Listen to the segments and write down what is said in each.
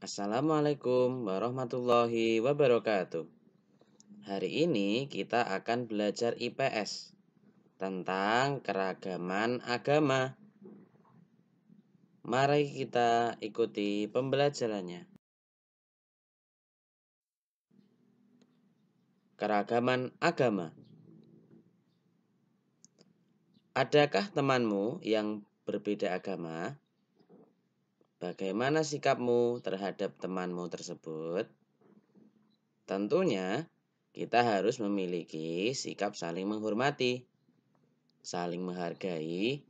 Assalamualaikum warahmatullahi wabarakatuh. Hari ini kita akan belajar IPS tentang keragaman agama. Mari kita ikuti pembelajarannya. Keragaman agama. Adakah temanmu yang berbeda agama? Bagaimana sikapmu terhadap temanmu tersebut? Tentunya kita harus memiliki sikap saling menghormati, saling menghargai,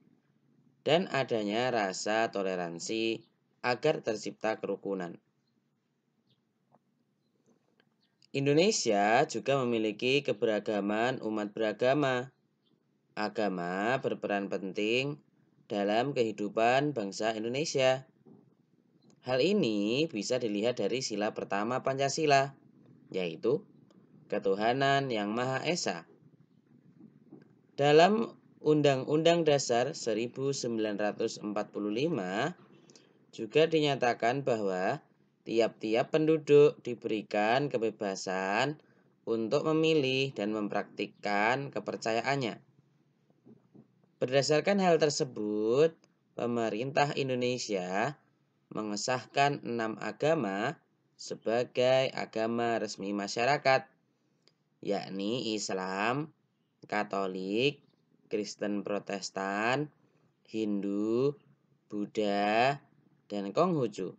dan adanya rasa toleransi agar tercipta kerukunan. Indonesia juga memiliki keberagaman umat beragama. Agama berperan penting dalam kehidupan bangsa Indonesia. Hal ini bisa dilihat dari sila pertama Pancasila, yaitu ketuhanan yang Maha Esa. Dalam Undang-Undang Dasar 1945 juga dinyatakan bahwa tiap-tiap penduduk diberikan kebebasan untuk memilih dan mempraktikkan kepercayaannya. Berdasarkan hal tersebut, pemerintah Indonesia mengesahkan 6 agama sebagai agama resmi masyarakat, yakni Islam, Katolik, Kristen Protestan, Hindu, Buddha, dan Konghucu.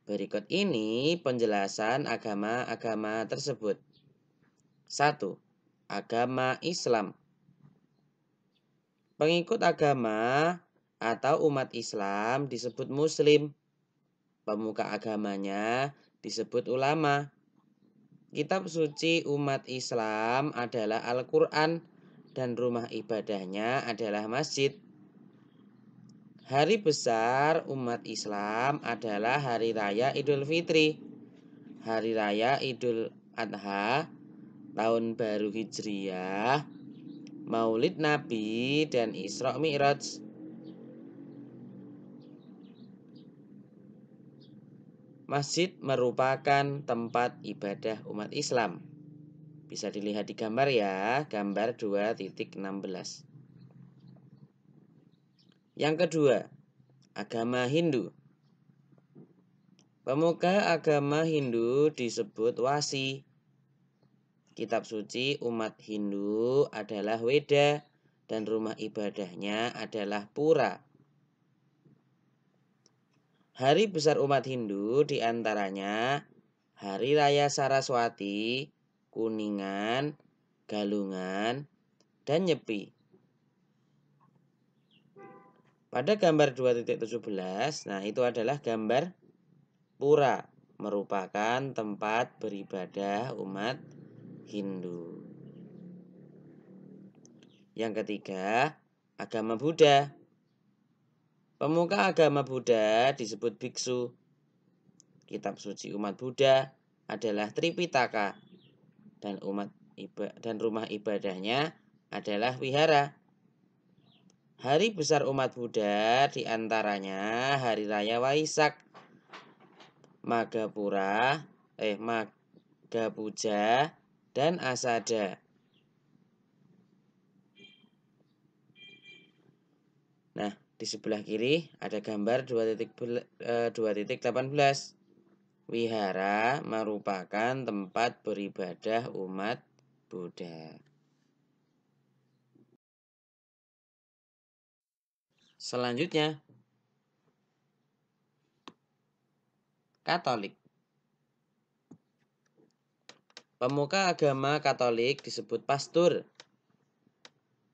Berikut ini penjelasan agama-agama tersebut. 1. Agama Islam. Pengikut agama atau umat Islam disebut Muslim. Pemuka agamanya disebut ulama. Kitab suci umat Islam adalah Al-Quran dan rumah ibadahnya adalah masjid. Hari besar umat Islam adalah Hari Raya Idul Fitri, Hari Raya Idul Adha, Tahun Baru Hijriyah, Maulid Nabi, dan Isra Mi'raj. Masjid merupakan tempat ibadah umat Islam. Bisa dilihat di gambar ya, gambar 2.16. Yang kedua, agama Hindu. Pemuka agama Hindu disebut Wasi. Kitab suci umat Hindu adalah Weda dan rumah ibadahnya adalah Pura. Hari besar umat Hindu diantaranya Hari Raya Saraswati, Kuningan, Galungan, dan Nyepi. Pada gambar 2.17, nah itu adalah gambar Pura, merupakan tempat beribadah umat Hindu. Yang ketiga, agama Buddha. Pemuka agama Buddha disebut biksu. Kitab suci umat Buddha adalah Tripitaka dan rumah ibadahnya adalah wihara. Hari besar umat Buddha diantaranya Hari Raya Waisak, Magha Puja, dan Asada. Nah, di sebelah kiri ada gambar 2.18. Wihara merupakan tempat beribadah umat Buddha. Selanjutnya, Katolik. Pemuka agama Katolik disebut pastor.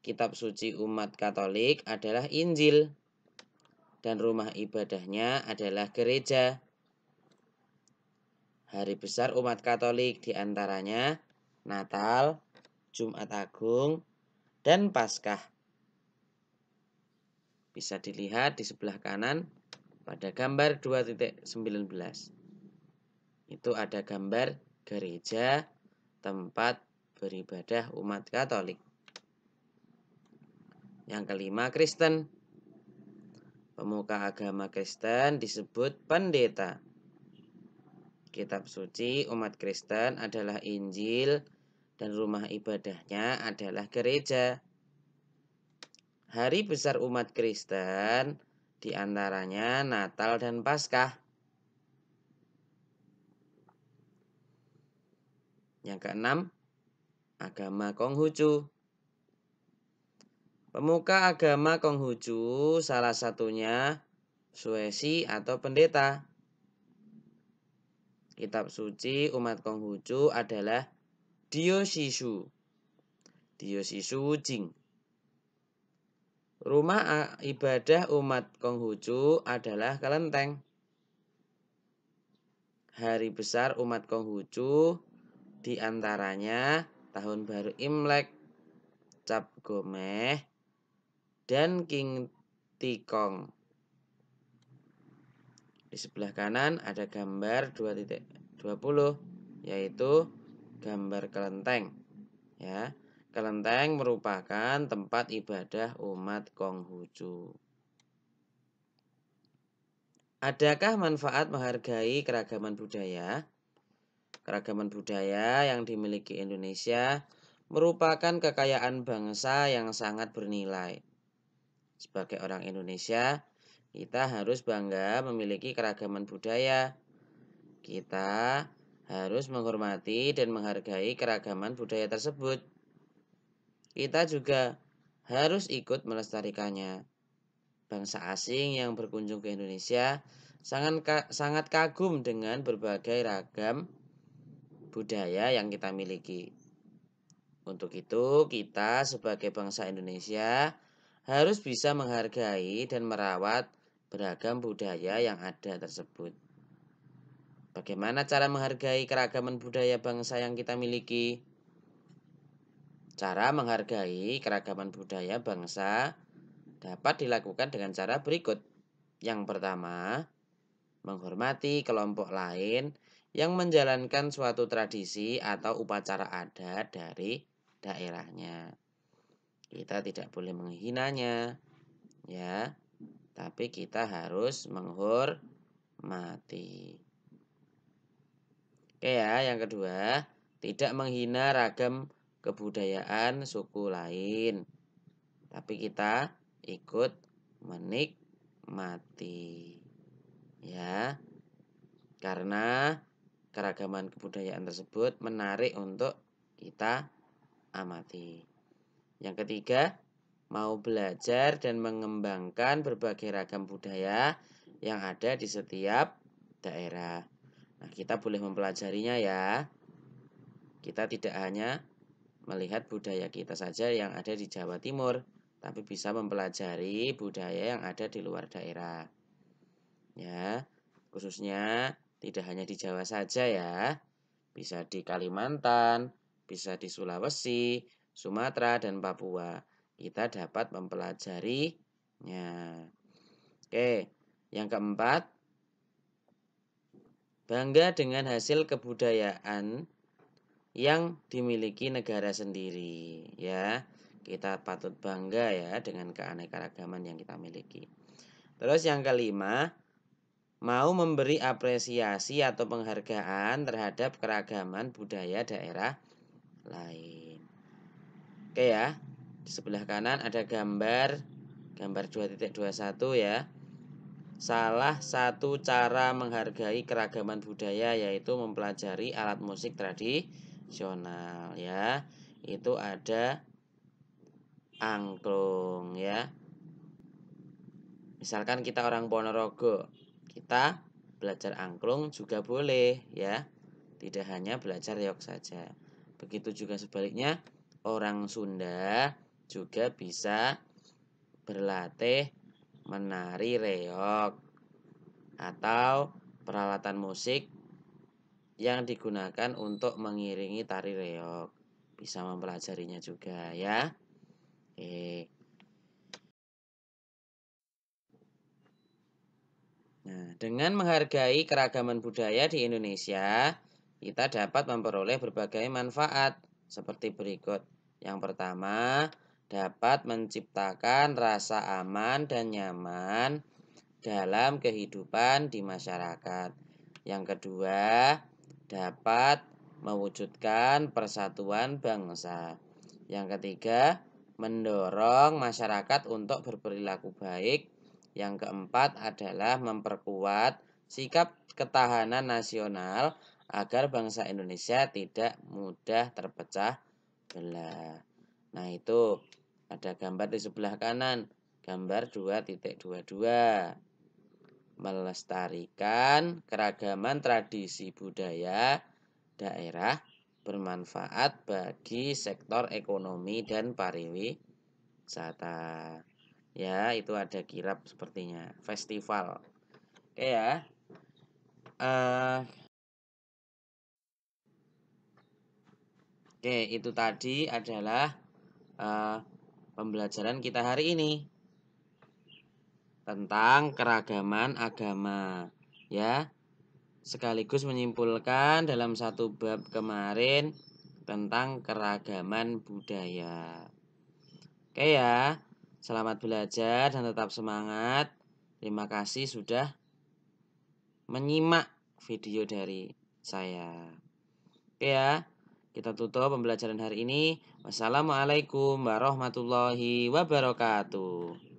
Kitab suci umat Katolik adalah Injil dan rumah ibadahnya adalah gereja. Hari besar umat Katolik diantaranya Natal, Jumat Agung, dan Paskah. Bisa dilihat di sebelah kanan pada gambar 2.19. Itu ada gambar gereja, tempat beribadah umat Katolik. Yang kelima, Kristen. Pemuka agama Kristen disebut pendeta. Kitab suci umat Kristen adalah Injil dan rumah ibadahnya adalah gereja. Hari besar umat Kristen diantaranya Natal dan Paskah. Yang keenam, agama Konghucu. Pemuka agama Konghucu salah satunya Suesi atau pendeta. Kitab suci umat Konghucu adalah Dioshishu. Dioshishu Jing. Rumah ibadah umat Konghucu adalah kelenteng. Hari besar umat Konghucu diantaranya Tahun Baru Imlek, Cap Gomeh, dan King Tikong. Di sebelah kanan ada gambar 2.20, yaitu gambar kelenteng. Ya, kelenteng merupakan tempat ibadah umat Konghucu. Adakah manfaat menghargai keragaman budaya? Keragaman budaya yang dimiliki Indonesia merupakan kekayaan bangsa yang sangat bernilai. Sebagai orang Indonesia, kita harus bangga memiliki keragaman budaya. Kita harus menghormati dan menghargai keragaman budaya tersebut. Kita juga harus ikut melestarikannya. Bangsa asing yang berkunjung ke Indonesia sangat kagum dengan berbagai ragam budaya yang kita miliki. Untuk itu, kita sebagai bangsa Indonesia harus bisa menghargai dan merawat beragam budaya yang ada tersebut. Bagaimana cara menghargai keragaman budaya bangsa yang kita miliki? Cara menghargai keragaman budaya bangsa dapat dilakukan dengan cara berikut. Yang pertama, menghormati kelompok lain yang menjalankan suatu tradisi atau upacara adat dari daerahnya. Kita tidak boleh menghinanya, ya, tapi kita harus menghormati. Oke ya, yang kedua, tidak menghina ragam kebudayaan suku lain, tapi kita ikut menikmati, ya, karena keragaman kebudayaan tersebut menarik untuk kita amati. Yang ketiga, mau belajar dan mengembangkan berbagai ragam budaya yang ada di setiap daerah. Nah, kita boleh mempelajarinya ya. Kita tidak hanya melihat budaya kita saja yang ada di Jawa Timur, tapi bisa mempelajari budaya yang ada di luar daerah. Ya, khususnya tidak hanya di Jawa saja ya. Bisa di Kalimantan, bisa di Sulawesi, Sumatera, dan Papua. Kita dapat mempelajarinya. Oke, yang keempat, bangga dengan hasil kebudayaan yang dimiliki negara sendiri, ya. Kita patut bangga ya dengan keanekaragaman yang kita miliki. Terus yang kelima, mau memberi apresiasi atau penghargaan terhadap keragaman budaya daerah lain. Oke ya, di sebelah kanan ada gambar 2.21 ya. Salah satu cara menghargai keragaman budaya yaitu mempelajari alat musik tradisional ya. Itu ada angklung ya. Misalkan kita orang Ponorogo, kita belajar angklung juga boleh ya. Tidak hanya belajar reog saja. Begitu juga sebaliknya, orang Sunda juga bisa berlatih menari reog atau peralatan musik yang digunakan untuk mengiringi tari reog. Bisa mempelajarinya juga ya. Nah, dengan menghargai keragaman budaya di Indonesia, kita dapat memperoleh berbagai manfaat seperti berikut. Yang pertama, dapat menciptakan rasa aman dan nyaman dalam kehidupan di masyarakat. Yang kedua, dapat mewujudkan persatuan bangsa. Yang ketiga, mendorong masyarakat untuk berperilaku baik. Yang keempat adalah memperkuat sikap ketahanan nasional agar bangsa Indonesia tidak mudah terpecah belah. Nah, itu ada gambar di sebelah kanan, gambar 2.22. Melestarikan keragaman tradisi budaya daerah bermanfaat bagi sektor ekonomi dan pariwisata. Ya, itu ada kirab sepertinya, festival. Oke ya. Oke, itu tadi adalah pembelajaran kita hari ini tentang keragaman agama, ya. Sekaligus menyimpulkan dalam satu bab kemarin tentang keragaman budaya. Oke ya, selamat belajar dan tetap semangat. Terima kasih sudah menyimak video dari saya. Oke ya, kita tutup pembelajaran hari ini. Wassalamualaikum warahmatullahi wabarakatuh.